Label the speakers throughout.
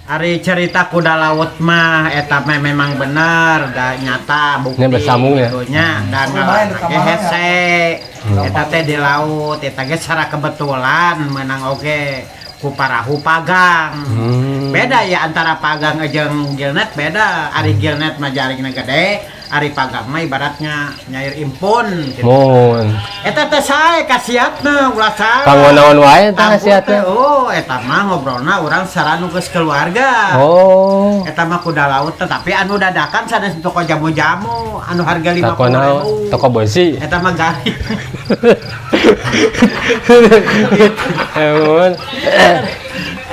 Speaker 1: Ari cerita kuda laut mah eta memang bener da nyata bukti gitunya dan ge hese eta teh di laut eta ge secara kebetulan menang oge ku parahu pagang. Beda ya antara pagang jeung gilnet beda. Ari gilnet mah jaringna gede, ari pagang mah ibaratnya nyair impun gitu. Eta teh sae kasiatna ulah sae.
Speaker 2: Kanggo naon wae tah kasiatna?
Speaker 1: Oh, eta mah ngobrolna urang sareng nu geus keluarga. Eta mah kuda laut tapi anu dadakan sanes toko jamu-jamu anu harga 50.000.
Speaker 2: Toko besi.
Speaker 1: Eta mah garing.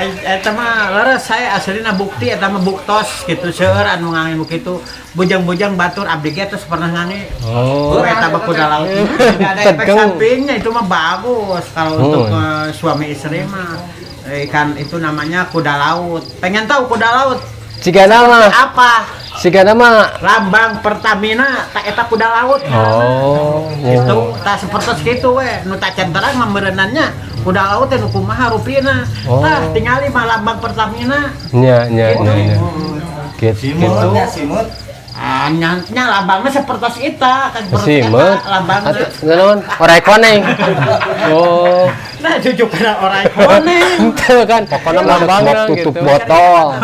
Speaker 1: Eta mah leres saya aslina bukti eta mah buktos gitu seueur anu ngange kitu bujang-bujang batur abdi ge terus pernah ngange. Eta mah kuda laut. Ada efek sampingnya itu mah bagus kalau untuk suami istri mah ikan itu namanya kuda laut. Pengen tahu kuda laut?
Speaker 2: Cigana mah
Speaker 1: apa?
Speaker 2: Cigana mah
Speaker 1: lambang Pertamina tak eta kuda laut. Itu tak seperti kitu we nu tak centerang mah meureunannya kuda laut teh nu kumaha rupina. Tah tingali mah lambang Pertamina.
Speaker 2: Nya.
Speaker 1: Gitu. Simut. Nya lambangnya seperti eta kan
Speaker 2: simut.
Speaker 1: Lambangna.
Speaker 2: Naon? Orai koneng.
Speaker 1: Nah jujukeun orai koneng.
Speaker 2: Teu kan pokona lambangna tutup botol.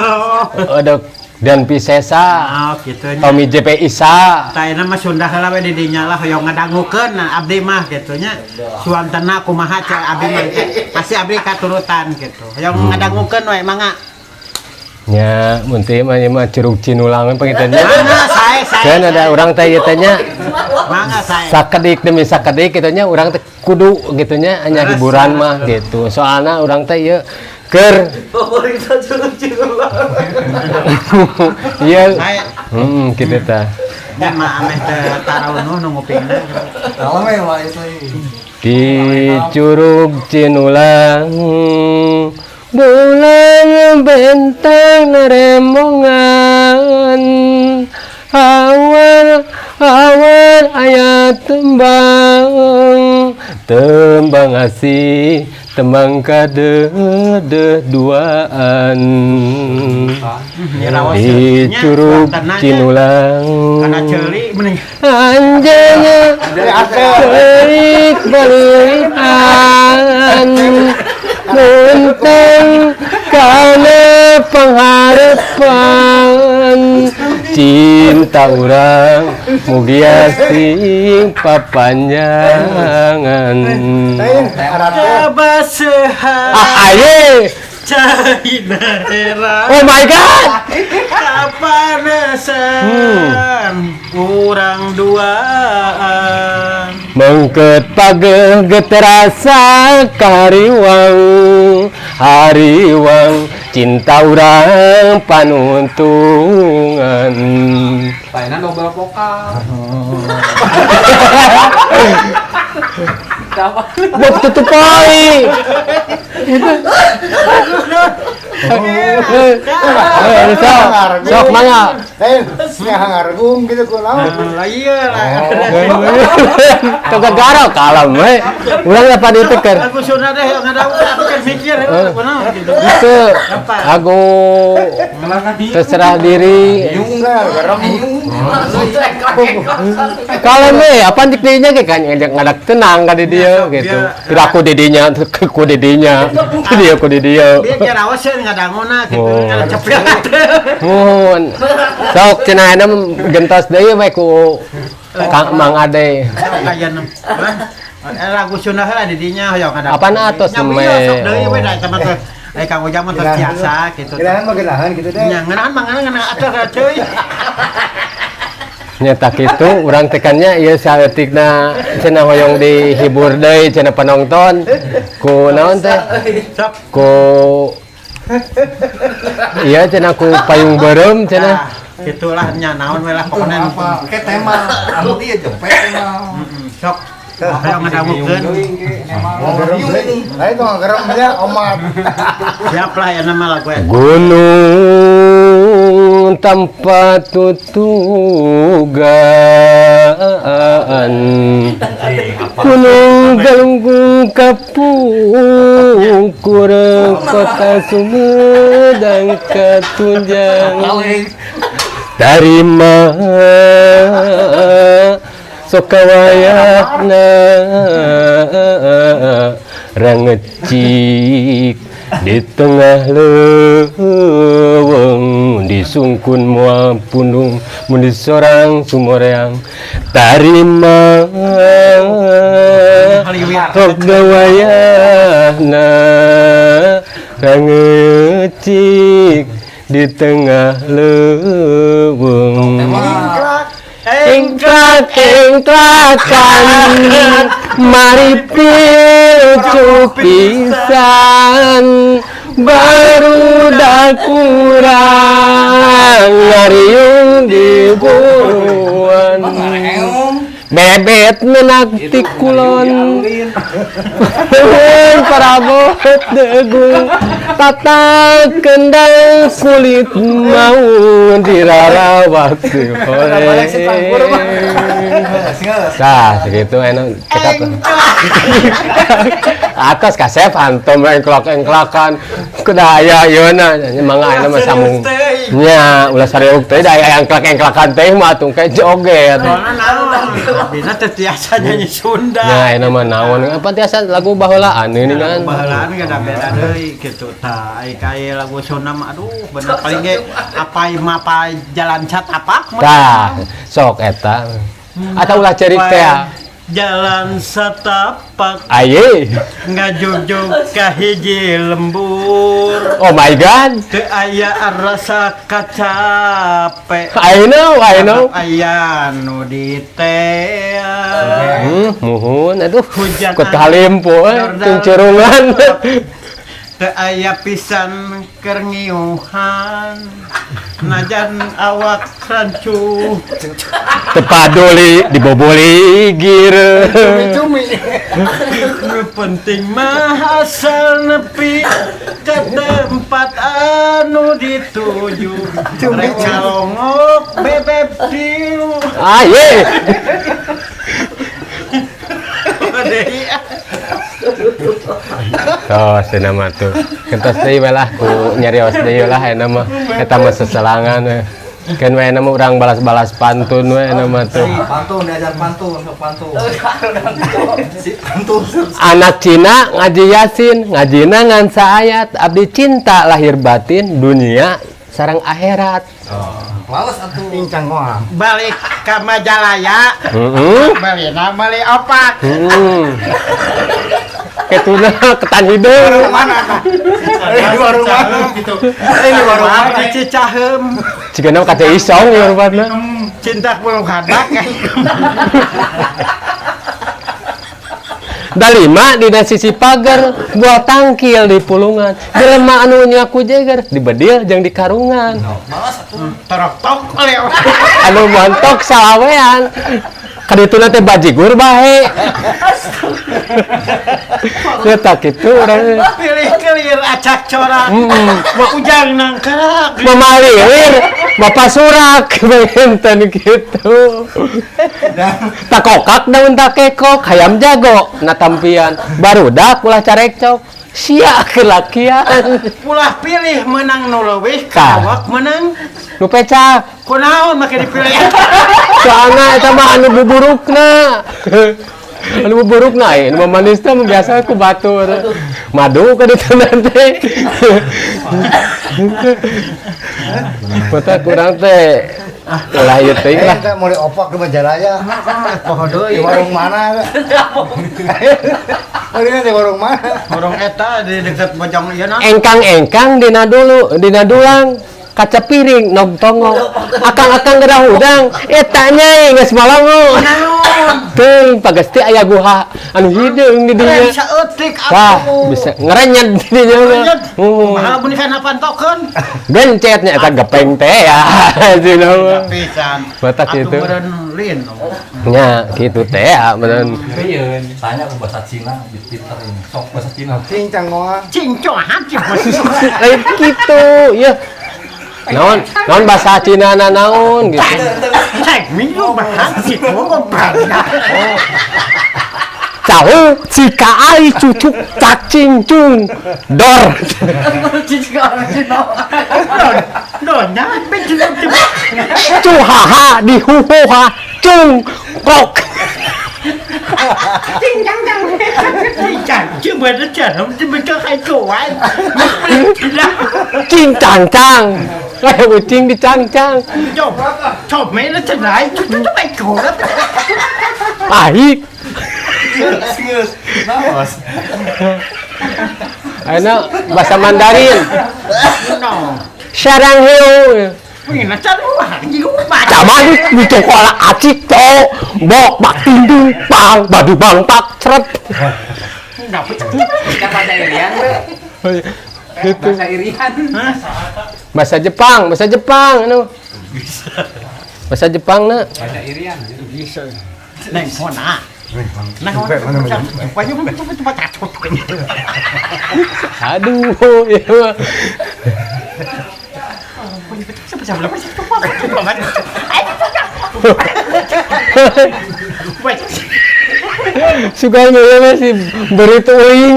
Speaker 2: Ada dan Pisesa,
Speaker 1: gitu
Speaker 2: Tommy JP Isa.
Speaker 1: Tayana mah Sunda heula we di dinya lah hoyong ngadangukeun abdi mah kitu nya. Suantena kumaha cek abdi mah pasti abdi katurutan gitu. Hoyong ngadangukeun we mangga.
Speaker 2: Nya, mun teh mah curug Cinulang pangitanya.
Speaker 1: Mana sae.
Speaker 2: Kan ada urang teh ieu teh nya.
Speaker 1: Mangga sae.
Speaker 2: Sakedik demi sakedik kitu nya urang teh kudu kitu nya nya hiburan mah gitu. Soalna urang teh ieu keur iya kitu tah
Speaker 1: dan mah ameh teh tarawuh nu ngupingna
Speaker 3: Alame wae itu
Speaker 2: di Curug Cinulang bulan bentang remongan awan aya tembang asih tembang kade duaan di Curug Cinulang anjanya balik balikan muntang karena pengharapan cinta orang mugia sing papanjangan aye
Speaker 1: Cahina era.
Speaker 2: Oh my god.
Speaker 1: Kapanasan urang duaan.
Speaker 2: Mengket pageh geterasa kariwang hariwang cinta urang panuntungan.
Speaker 3: Paena double vokal.
Speaker 2: Buat tutup poin. Sok mangga.
Speaker 3: Ngargung gitu kunaon.
Speaker 1: Iya lah.
Speaker 2: Togak garau kalem we. Ulang apa diteker.
Speaker 1: Aku sunah deh ngadawu aku kan mikir kunaon gitu.
Speaker 2: Itu aku terserah diri. Kalem we, apa dikdinya ge kan ngadak tenang ka di dieu gitu. Kira aku didinya, ku didinya. Dia ku di dieu.
Speaker 1: Dia kira awas ngadangona gitu, ngadcepet.
Speaker 2: Mun. Sok cenah gentos deui we ku Kang Mang Ade.
Speaker 1: Kayan. Lagu Sunda heula di dinya hoyong ngadang.
Speaker 2: Apana atos
Speaker 1: me? Sok deui we da sama teh. Kang Ujang mah terbiasa gitu.
Speaker 3: Genahan mah genahan gitu deh.
Speaker 1: Nya ngeunahan mah ngeunahan atuh cuy.
Speaker 2: Nyata gitu urang tekannya ieu saeutikna cenah hoyong dihibur deui cenah penonton ku naon teh ku iya cenah ku payung beureum cenah
Speaker 1: gitulah nya naon we lah pokona
Speaker 3: ke tema anu ieu jepet tema
Speaker 1: sok hoyong ngadamukeun
Speaker 3: lain tong geremnya omat
Speaker 1: siap lah ya nama lagu
Speaker 2: gunung tanpa tutugan gunung galunggung kapungkur kota Sumedang katunjang dari sokawayana rangecik di tengah leuweung disungkun moal pundung mun di sorang sumoreang tarima sokawayana rangecik di tengah leuweung engklakan mari picu pisan baru kurang ngariung dibuan bebet menakti kulon parabot degung tata kendang kulit mau dirarawak nah segitu enak cekap atas kasep hantom engklak-engklakan kedaya yeuna mangga aya mah samung nya ulah sareuk teh daya engklak-engklakan teh mah atuh kayak joget
Speaker 1: Bina teh tiasa nyanyi Sunda.
Speaker 2: Ya, ini mah naon? Apa tiasa lagu baheulaan ini kan?
Speaker 1: Baheulaan kada beda deui kitu tah. Ai kae lagu Sunda mah aduh bener paling ge apa jalan cat apa?
Speaker 2: Tah, sok eta. Ata ulah cerik teh.
Speaker 1: Jalan setapak
Speaker 2: aye
Speaker 1: ngajugjug ka hiji lembur.
Speaker 2: Oh my god.
Speaker 1: Teu aya rasa kacape.
Speaker 2: I know.
Speaker 1: Aya nu di teh.
Speaker 2: Muhun aduh. Kut kalimpo teu curungan.
Speaker 1: Teu aya pisan keur ngiuhan. Najan awak rancu.
Speaker 2: Tepaduli diboboli gir.
Speaker 3: Cumi.
Speaker 1: Nu penting mah asal nepi ke tempat anu dituju. Rek calongok bebeb diu.
Speaker 2: Aye. Oh, senama tuh. Kentos deui lah ku nyarios deui lah eta mah. Eta mah seselangan we. Kan we nama urang balas-balas pantun we nama tuh.
Speaker 3: Pantun diajar pantun.
Speaker 2: Anak Cina ngaji Yasin, ngajina ngan saayat abdi cinta lahir batin dunia sareng akhirat.
Speaker 3: Males atuh pincang moal.
Speaker 1: Balik ka Majalaya. Balina meuli opak.
Speaker 2: Ketuna ketan hideung.
Speaker 3: Mana? Di warung mana gitu. Di warung mana?
Speaker 1: Di Cicaheum.
Speaker 2: Cigana kate isong ya rupana.
Speaker 1: Cinta puluh hadak.
Speaker 2: Dalima dina sisi pagar buah tangkil di pulungan jelema anu nyaku jeger di bedil jeung di karungan
Speaker 1: Torok-tok oleh
Speaker 2: anu montok salawean kadituna teh bajigur bae eta kitu urang
Speaker 1: pilih kelir acak corak ujang nangkrak
Speaker 2: mamalir bapak surak benten kitu takokak daun takekok hayam jago natampian barudak ulah carekcok sia kelakian
Speaker 1: ulah pilih menang nu leuwih kawak menang
Speaker 2: nu pecak
Speaker 1: kunaon make dipilih
Speaker 2: soalna eta mah anu buburukna anu buburukna anu manisna biasa ku batur madu ka ditu teh mata kurang teh ulah ieu teh lah
Speaker 3: Kita mau diopak ke Majalaya.
Speaker 1: poho deui
Speaker 3: Di warung mana? Ini di warung mana?
Speaker 1: warung eta di dekat Bojong ieu na
Speaker 2: engkang dina dulang kaca piring nog tongo akang-akang gerah udang eta nyai geus malongo teuing pagesti aya guha anu hideung di dinya
Speaker 1: saeutik
Speaker 2: tah bisa ngerenyet di dinya
Speaker 1: mahal mun kana pantokeun
Speaker 2: gencetnya eta gepeng teh ya cenah
Speaker 1: pisan
Speaker 2: batak kitu
Speaker 1: atuh lin
Speaker 2: nya kitu teh ya beneran
Speaker 4: Iya, tanya ke bahasa Cina di Twitter ini. Sok bahasa Cina.
Speaker 3: Pincang moal.
Speaker 1: cincong hati
Speaker 2: kitu ya Naon bahasa Cina na naon gitu.
Speaker 1: Cek minggu bahas sih gua banyak.
Speaker 2: Tahu jika ai cucuk cacing cung dor.
Speaker 1: Donya begitu.
Speaker 2: Cu haha di hu hu ha cung kok.
Speaker 1: Cing cang cang. Cang chứ mà nó chả không chứ mình có hai cổ ai.
Speaker 2: Cing cang cang. Kayak kucing dicang-cang.
Speaker 1: Chộp mấy nó chân lại chú mày cổ đó.
Speaker 2: Pahit. Ayo bahasa Mandarin. Sarang hiu.
Speaker 1: Wih, nó chân quá gì cũng bà.
Speaker 2: Caman di cokola acik to. Bok bak tindung pang badu bang pak ceret.
Speaker 1: Ngapa
Speaker 5: Kita bahasa Irian,
Speaker 2: Gitu.
Speaker 5: bahasa Irian.
Speaker 2: Bahasa Jepang anu. Bahasa Jepang na.
Speaker 5: Bahasa Irian.
Speaker 1: bisa. Neng hona. Nah, pokoknya cuma cacot.
Speaker 2: Aduh, ya mah. Suka nyoba masih beri tuing